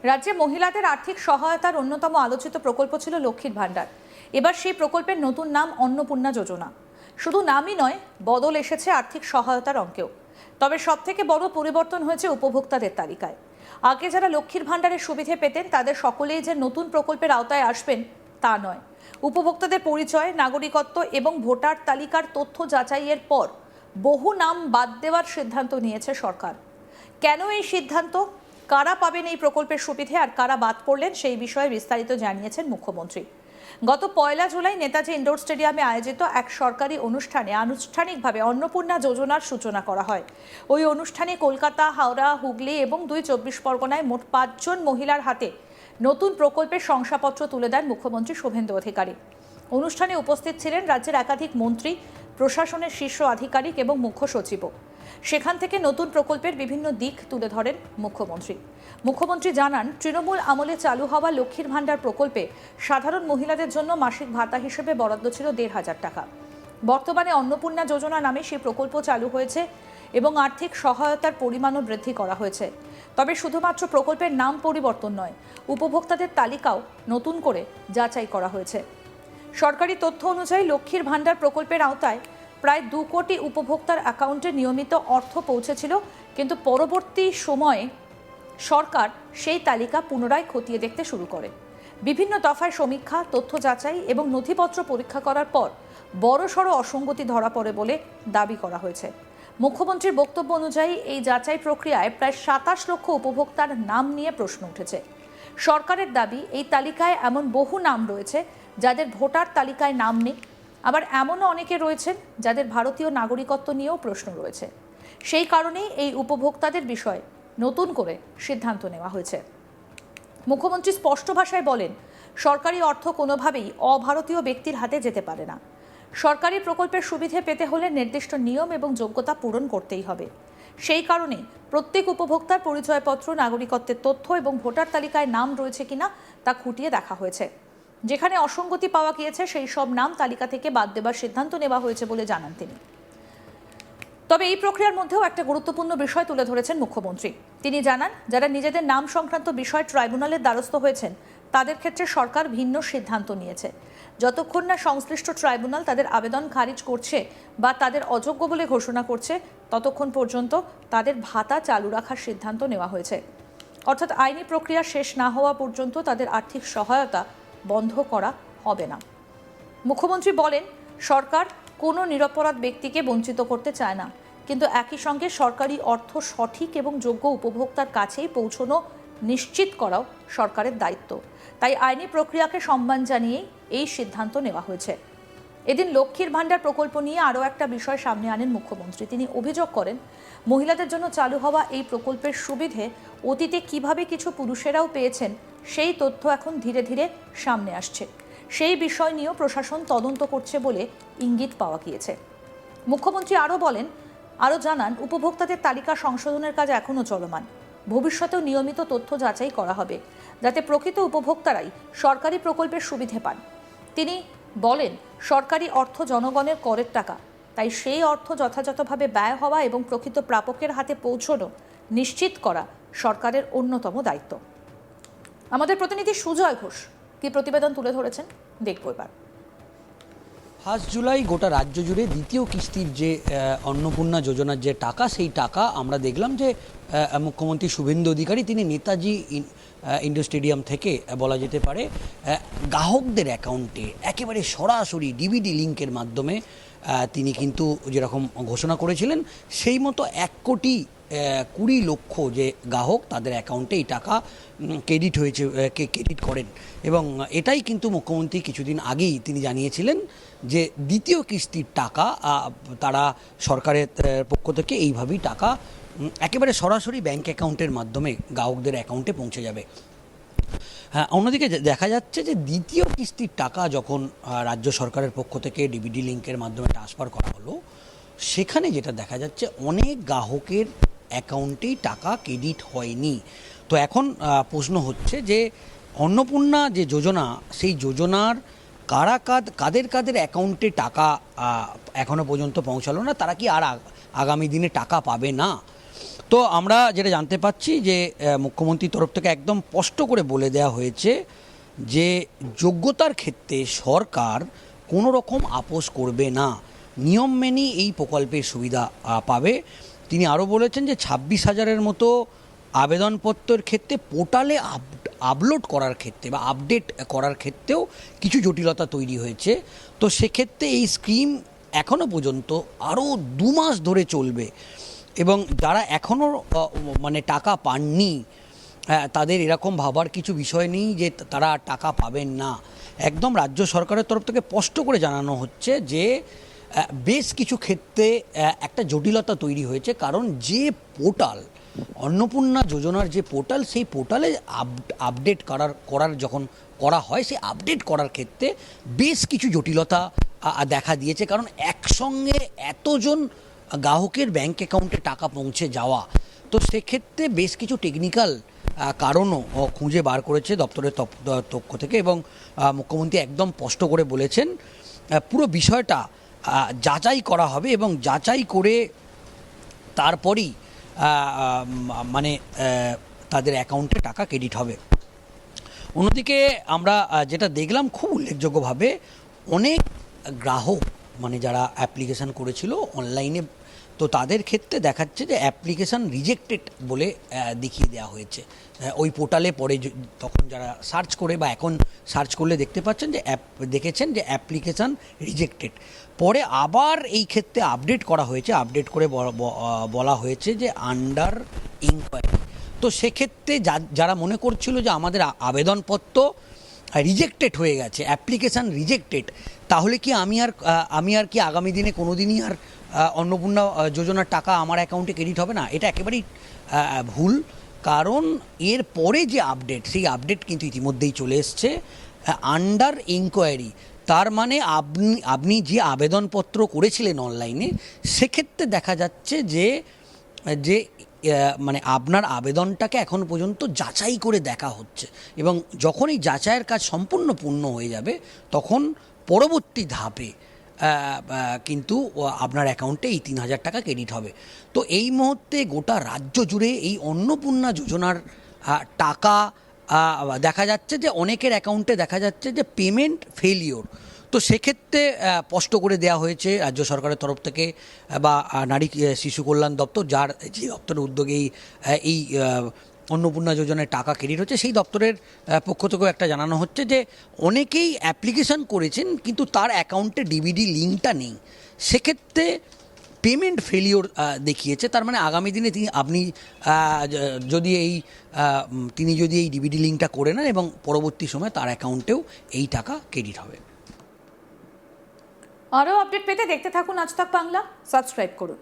রাজ্যে মহিলাদের আর্থিক সহায়তার অন্যতম আলোচিত প্রকল্প ছিল লক্ষ্মীর ভাণ্ডার। এবার সেই প্রকল্পের নতুন নাম অন্নপূর্ণা যোজনা। শুধু নামই নয়, বদল এসেছে আর্থিক সহায়তার অঙ্কেও। তবে সবথেকে বড় পরিবর্তন হয়েছে উপভোক্তাদের তালিকায়। আগে যারা লক্ষ্মীর ভাণ্ডারের সুবিধে পেতেন তাদের সকলেই যে নতুন প্রকল্পের আওতায় আসবেন তা নয়। উপভোক্তাদের পরিচয়, নাগরিকত্ব এবং ভোটার তালিকার তথ্য যাচাইয়ের পর বহু নাম বাদ দেওয়ার সিদ্ধান্ত নিয়েছে সরকার। কেন এই সিদ্ধান্ত, কারা পাবেন এই প্রকল্পের সুবিধে আর কারা বাদ পড়লেন, সেই বিষয়ে বিস্তারিত জানিয়েছেন মুখ্যমন্ত্রী। গত 1 জুলাই নেতাজি ইন্ডোর স্টেডিয়ামে আয়োজিত এক সরকারি অনুষ্ঠানে আনুষ্ঠানিকভাবে অন্নপূর্ণা যোজনার সূচনা করা হয়। ওই অনুষ্ঠানে কলকাতা, হাওড়া, হুগলি এবং 2 চব্বিশ পরগনায় মোট 5 জন মহিলার হাতে নতুন প্রকল্পের শংসাপত্র তুলে দেন মুখ্যমন্ত্রী শুভেন্দু অধিকারী। অনুষ্ঠানে উপস্থিত ছিলেন রাজ্যের একাধিক মন্ত্রী, প্রশাসনের শীর্ষ আধিকারিক এবং মুখ্য সচিবও। সেখান থেকে নতুন প্রকল্পের বিভিন্ন দিক তুলে ধরেন মুখ্যমন্ত্রী। মুখ্যমন্ত্রী জানান, তৃণমূল আমলে চালু হওয়া লক্ষ্মীর ভাণ্ডার প্রকল্পে সাধারণ মহিলাদের জন্য মাসিক ভাতা হিসেবে বরাদ্দ ছিল 1,500 টাকা। বর্তমানে অন্নপূর্ণা যোজনা নামে সেই প্রকল্প চালু হয়েছে এবং আর্থিক সহায়তার পরিমাণও বৃদ্ধি করা হয়েছে। তবে শুধুমাত্র প্রকল্পের নাম পরিবর্তন নয়, উপভোক্তাদের তালিকাও নতুন করে যাচাই করা হয়েছে। সরকারি তথ্য অনুযায়ী লক্ষ্মীর ভাণ্ডার প্রকল্পের আওতায় প্রায় 2 কোটি উপভোক্তার অ্যাকাউন্টে নিয়মিত অর্থ পৌঁছেছিল, কিন্তু পরবর্তী সময়ে সরকার সেই তালিকা পুনরায় খতিয়ে দেখতে শুরু করে। বিভিন্ন দফায় সমীক্ষা, তথ্য যাচাই এবং নথিপত্র পরীক্ষা করার পর বড়সড় অসঙ্গতি ধরা পড়ে বলে দাবি করা হয়েছে। মুখ্যমন্ত্রীর বক্তব্য অনুযায়ী এই যাচাই প্রক্রিয়ায় প্রায় 27 লক্ষ উপভোক্তার নাম নিয়ে প্রশ্ন উঠেছে। সরকারের দাবি, এই তালিকায় এমন বহু নাম রয়েছে যাদের ভোটার তালিকায় নাম নেই, আবার এমনও অনেকে রয়েছেন যাদের ভারতীয় নাগরিকত্ব নিয়েও প্রশ্ন রয়েছে। সেই কারণেই এই উপভোক্তাদের বিষয়ে নতুন করে সিদ্ধান্ত নেওয়া হয়েছে। মুখ্যমন্ত্রী স্পষ্ট ভাষায় বলেন, সরকারি অর্থ কোনোভাবেই অভারতীয় ব্যক্তির হাতে যেতে পারে না। সরকারি প্রকল্পের সুবিধে পেতে হলে নির্দিষ্ট নিয়ম এবং যোগ্যতা পূরণ করতেই হবে। সেই কারণেই প্রত্যেক উপভোক্তার পরিচয়পত্র, নাগরিকত্বের তথ্য এবং ভোটার তালিকায় নাম রয়েছে কিনা তা খুঁটিয়ে দেখা হয়েছে। যেখানে অসঙ্গতি পাওয়া গিয়েছে সেই সব নাম তালিকা থেকে বাদ দেবার সিদ্ধান্ত নেওয়া হয়েছে বলে জানান তিনি। তবে এই প্রক্রিয়ার মধ্যেও একটা গুরুত্বপূর্ণ বিষয় তুলে ধরেছেন মুখ্যমন্ত্রী। তিনি জানান, যারা নিজেদের নাম সংক্রান্ত বিষয় ট্রাইব্যুনালের দ্বারস্থ হয়েছেন তাদের ক্ষেত্রে সরকার ভিন্ন সিদ্ধান্ত নিয়েছে। যতক্ষণ না সংশ্লিষ্ট ট্রাইব্যুনাল তাদের আবেদন খারিজ করছে বা তাদের অযোগ্য বলে ঘোষণা করছে, ততক্ষণ পর্যন্ত তাদের ভাতা চালু রাখার সিদ্ধান্ত নেওয়া হয়েছে। অর্থাৎ আইনি প্রক্রিয়া শেষ না হওয়া পর্যন্ত তাদের আর্থিক সহায়তা বন্ধ করা হবে না। মুখ্যমন্ত্রী বলেন, সরকার কোনো নিরপরাধ ব্যক্তিকে বঞ্চিত করতে চায় না, কিন্তু একই সঙ্গে সরকারি অর্থ সঠিক এবং যোগ্য উপভোক্তার কাছেই পৌঁছানো নিশ্চিত করাও সরকারের দায়িত্ব। তাই আইনি প্রক্রিয়াকে সম্মান জানিয়েই এই সিদ্ধান্ত নেওয়া হয়েছে। এদিন লক্ষ্মীর ভাণ্ডার প্রকল্প নিয়ে আরও একটা বিষয় সামনে আনেন মুখ্যমন্ত্রী। তিনি অভিযোগ করেন, মহিলাদের জন্য চালু হওয়া এই প্রকল্পের সুবিধে অতীতে কিভাবে কিছু পুরুষেরাও পেয়েছেন সেই তথ্য এখন ধীরে ধীরে সামনে আসছে। সেই বিষয় নিয়েও প্রশাসন তদন্ত করছে বলে ইঙ্গিত পাওয়া গিয়েছে। মুখ্যমন্ত্রী আরও জানান, উপভোক্তাদের তালিকা সংশোধনের কাজ এখনও চলমান। ভবিষ্যতেও নিয়মিত তথ্য যাচাই করা হবে, যাতে প্রকৃত উপভোক্তারাই সরকারি প্রকল্পের সুবিধে পান। তিনি বলেন, সরকারি অর্থ জনগণের করের টাকা, তাই সেই অর্থ যথাযথভাবে ব্যয় হওয়া এবং প্রকৃত প্রাপকের হাতে পৌঁছানো নিশ্চিত করা সরকারের অন্যতম দায়িত্ব। আমাদের প্রতিনিধি সুজয় ঘোষ কি প্রতিবেদন তুলে ধরেছেন, দেখব এবার। 1 জুলাই গোটা রাজ্য জুড়ে দ্বিতীয় কিস্তির যে অন্নপূর্ণা যোজনার যে টাকা, সেই টাকা আমরা দেখলাম যে মুখ্যমন্ত্রী শুভেন্দু অধিকারী তিনি নেতাজি ইন্ডোর স্টেডিয়াম থেকে বলা যেতে পারে গ্রাহকদের অ্যাকাউন্টে একেবারে সরাসরি ডিবিডি লিঙ্কের মাধ্যমে তিনি কিন্তু যেরকম ঘোষণা করেছিলেন, সেই মতো 1,20,00,000 যে গ্রাহক তাদের অ্যাকাউন্টে এই টাকা ক্রেডিট করেন। এবং এটাই কিন্তু মুখ্যমন্ত্রী কিছুদিন আগেই তিনি জানিয়েছিলেন যে দ্বিতীয় কিস্তির টাকা তারা সরকারের পক্ষ থেকে এইভাবেই টাকা একেবারে সরাসরি ব্যাংক অ্যাকাউন্টের মাধ্যমে গ্রাহকদের অ্যাকাউন্টে পৌঁছে যাবে। হ্যাঁ, অন্যদিকে দেখা যাচ্ছে যে দ্বিতীয় কিস্তির টাকা যখন রাজ্য সরকারের পক্ষ থেকে ডিবিডি লিঙ্কের মাধ্যমে ট্রান্সফার করা হলো, সেখানে যেটা দেখা যাচ্ছে অনেক গ্রাহকের অ্যাকাউন্টেই টাকা ক্রেডিট হয়নি। তো এখন প্রশ্ন হচ্ছে যে অন্নপূর্ণা যে যোজনা, সেই যোজনার কাদের অ্যাকাউন্টে টাকা এখনো পর্যন্ত পৌঁছালো না, তারা কি আর আগামী দিনে টাকা পাবে না? তো আমরা যেটা জানতে পাচ্ছি যে মুখ্যমন্ত্রীর তরফ থেকে একদম স্পষ্ট করে বলে দেওয়া হয়েছে যে যোগ্যতার ক্ষেত্রে সরকার কোনো রকম আপোস করবে না, নিয়ম মেনেই এই প্রকল্পের সুবিধা পাবে। তিনি আরও বলেছেন যে 26,000-এর মতো আবেদনপত্রের ক্ষেত্রে পোর্টালে আপলোড করার ক্ষেত্রে বা আপডেট করার ক্ষেত্রেও কিছু জটিলতা তৈরি হয়েছে। তো সেক্ষেত্রে এই স্কিম এখনও পর্যন্ত আরও 2 মাস ধরে চলবে এবং যারা এখনও মানে টাকা পাননি তাদের এরকম ভাবার কিছু বিষয় নেই যে তারা টাকা পাবেন না। একদম রাজ্য সরকারের তরফ থেকে স্পষ্ট করে জানানো হচ্ছে যে বেশ কিছু ক্ষেত্রে একটা জটিলতা তৈরি হয়েছে, কারণ যে পোর্টাল অন্নপূর্ণা যোজনার যে পোর্টাল, সেই পোর্টালে আপডেট করার যখন করা হয়, সেই আপডেট করার ক্ষেত্রে বেশ কিছু জটিলতা দেখা দিয়েছে। কারণ একসঙ্গে এতজন গ্রাহকের ব্যাংক অ্যাকাউন্টে টাকা পৌঁছে যাওয়া, তো সেক্ষেত্রে বেশ কিছু টেকনিক্যাল কারণও খুঁজে বার করেছে দপ্তরের পক্ষ থেকে এবং মুখ্যমন্ত্রী একদম স্পষ্ট করে বলেছেন পুরো বিষয়টা যাচাই করা হবে এবং যাচাই করে তারপরেই মানে তাদের অ্যাকাউন্টে টাকা ক্রেডিট হবে। অন্যদিকে আমরা যেটা দেখলাম খুব উল্লেখযোগ্যভাবে অনেক গ্রাহক মানে যারা অ্যাপ্লিকেশান করেছিল অনলাইনে, তো তাদের ক্ষেত্রে দেখাচ্ছে যে অ্যাপ্লিকেশান রিজেক্টেড বলে দেখিয়ে দেওয়া হয়েছে ওই পোর্টালে। পরে তখন যারা সার্চ করে বা এখন সার্চ করলে দেখতে পাচ্ছেন যে দেখেছেন যে অ্যাপ্লিকেশান রিজেক্টেড। পরে আবার এই ক্ষেত্রে আপডেট করা হয়েছে, আপডেট করে বলা হয়েছে যে আন্ডার ইনকোয়ারি। তো সেক্ষেত্রে যারা মনে করছিল যে আমাদের আবেদনপত্র রিজেক্টেড হয়ে গেছে, অ্যাপ্লিকেশান রিজেক্টেড, তাহলে কি আমি আর কি আগামী দিনে কোনো দিনই আর অন্নপূর্ণা যোজনার টাকা আমার অ্যাকাউন্টে ক্রেডিট হবে না, এটা একেবারেই ভুল। কারণ এর পরে যে আপডেট, সেই আপডেট কিন্তু ইতিমধ্যেই চলে এসছে আন্ডার ইনকোয়ারি। তার মানে আপনি যে আবেদনপত্র করেছিলেন অনলাইনে, সেক্ষেত্রে দেখা যাচ্ছে যে মানে আপনার আবেদনটাকে এখন পর্যন্ত যাচাই করে দেখা হচ্ছে এবং যখন এই যাচাইয়ের কাজ সম্পূর্ণ পূর্ণ হয়ে যাবে তখন পরবর্তী ধাপে কিন্তু আপনার অ্যাকাউন্টে এই 3,000 টাকা ক্রেডিট হবে। তো এই মুহূর্তে গোটা রাজ্য জুড়ে এই অন্নপূর্ণা যোজনার টাকা দেখা যাচ্ছে যে অনেকের অ্যাকাউন্টে দেখা যাচ্ছে যে পেমেন্ট ফেলিওর। তো সেক্ষেত্রে স্পষ্ট করে দেওয়া হয়েছে রাজ্য সরকারের তরফ থেকে বা নারী শিশু কল্যাণ দপ্তর, যে দপ্তরের উদ্যোগে এই অন্নপূর্ণা যোজনায় টাকা ক্রেডিট হচ্ছে, সেই দপ্তরের পক্ষ থেকেও একটা জানানো হচ্ছে যে অনেকেই অ্যাপ্লিকেশন করেছেন কিন্তু তার অ্যাকাউন্টে ডিবিডি লিঙ্কটা নেই, সেক্ষেত্রে পেমেন্ট ফেলিওর দেখিয়েছে। তার মানে আগামী দিনে তিনি যদি এই ডিবিডি লিঙ্কটা করে নেন এবং পরবর্তী সময় তার অ্যাকাউন্টেও এই টাকা ক্রেডিট হবে। আরও আপডেট পেতে দেখতে থাকুন আজ তাক বাংলা, সাবস্ক্রাইব করুন।